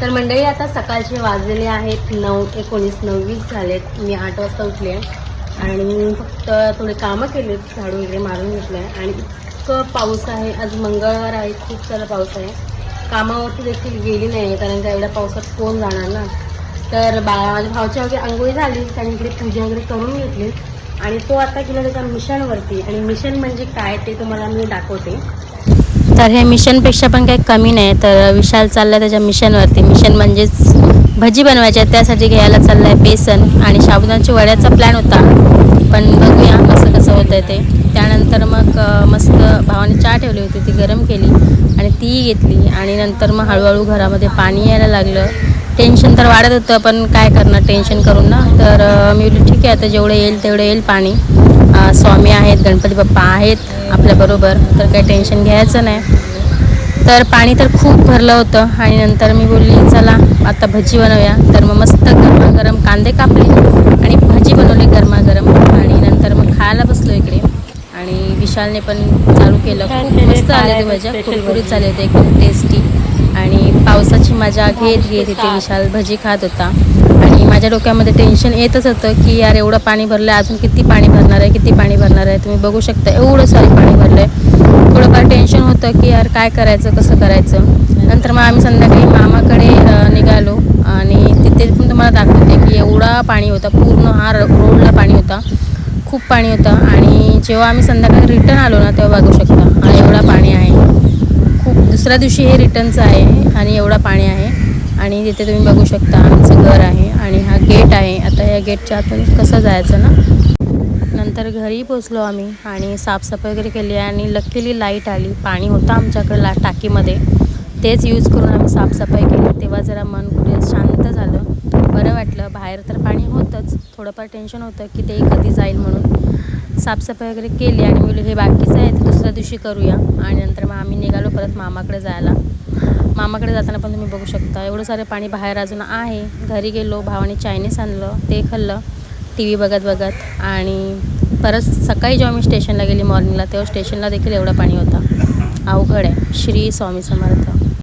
तर मंडळी आता सकाळचे वाजलेले आहेत 9:19 झालेत। मी 8 वाजता उठले आणि फक्त थोडे कामं केलेत, झाडू वगैरे मारून घेतलं आहे। आणि इतकं पाऊस आहे, आज मंगळवार आहे, खूप सारा पाऊस आहे। कामावरती देखील गेली नाही कारण का एवढ्या पावसात कोण जाणार ना। तर माझ्या भावाच्या वगैरे आंघोळी झाली, त्याने इकडे पूजा वगैरे करून घेतली आणि तो आता गेला त्याच्या मिशनवरती। आणि मिशन म्हणजे काय ते तुम्हाला मी दाखवते। तर हे मिशनपेक्षा पण काही कमी नाही। तर विशाल चालला त्याच्या मिशनवरती। मिशन म्हणजेच भजी बनवायच्या, त्यासाठी घ्यायला चालला आहे बेसन आणि साबुदाण्याच्या वड्याचा प्लॅन होता, पण बघूया कसं कसं होतं आहे ते। त्यानंतर मग मस्त भावाने चहा ठेवली होती, ती गरम केली आणि ती घेतली आणि नंतर मग हळूहळू घरामध्ये पाणी यायला लागलं। टेन्शन तर वाढत होतं, पण काय करणार टेन्शन करून ना। तर मी बोलली ठीक आहे, आता जेवढं येईल तेवढं येईल पाणी। स्वामी आहेत, गणपती बाप्पा आहेत आपल्याबरोबर, तर काही टेन्शन घ्यायचं नाही। तर पाणी तर खूप भरलं होतं आणि नंतर मी बोलली चला आता भजी बनवूया। तर मग मस्त गरमागरम कांदे कापले आणि भजी बनवली गरमागरम आणि नंतर मग खायला बसलो इकडे। आणि विशालने पण चालू केलं, खूप मस्त आले ते भज्या, कुरकुरीत झाले होते, एकदम टेस्टी। आणि पावसाची मजा घेत घेत इथे विशाल भजी खात होता आणि माझ्या डोक्यामध्ये टेन्शन येतच होतं की यार एवढं पाणी भरलं आहे, अजून किती पाणी भरणार आहे, किती पाणी भरणार आहे। तुम्ही बघू शकता एवढं सारं पाणी भरलं आहे। थोडंफार टेन्शन होतं की यार काय करायचं, कसं करायचं। नंतर मग आम्ही संध्याकाळी मामाकडे निघालो आणि तिथे पण तुम्हाला दाखवते की एवढा पाणी होता, पूर्ण हा रोडला पाणी होता, खूप पाणी होतं। आणि जेव्हा आम्ही संध्याकाळी रिटर्न आलो ना तेव्हा बघू शकता हा एवढा पाणी आहे, खूप। दुसऱ्या दिवशी हे रिटर्नचं आहे आणि एवढा पाणी आहे। आणि तिथे तुम्ही बघू शकता आमचं घर आहे आणि हा गेट आहे। आता या गेटच्या आतून कसं जायचं ना। नंतर घरी पोचलो आम्ही आणि साफसफाई वगैरे केली आणि लकीली लाईट आली। पाणी होतं आमच्याकडे टाकीमध्ये, तेच यूज करून आम्ही साफसफाई केली। तेव्हा जरा मन कुठे शांत झालं, बरं वाटलं। बाहेर तर पाणी होतंच, थोडंफार टेन्शन होतं की ते कधी जाईल म्हणून। साफसफाई वगैरे केली आणि मुलं हे बाकीचं आहे ते दुसऱ्या दिवशी करूया। आणि नंतर मग आम्ही निघालो परत मामाकडे जायला। मामाकडे जाताना पण तुम्ही बघू शकता एवढं सारं पाणी बाहेर अजून आहे। घरी गेलो, भावाने चायनीज आणलं, ते खाल्लं टी व्ही बघत बघत। आणि परत सकाळी जेव्हा मी स्टेशनला गेली मॉर्निंगला, तेव्हा स्टेशनला देखील एवढं पाणी होतं, अवघड आहे। श्री स्वामी समर्थ।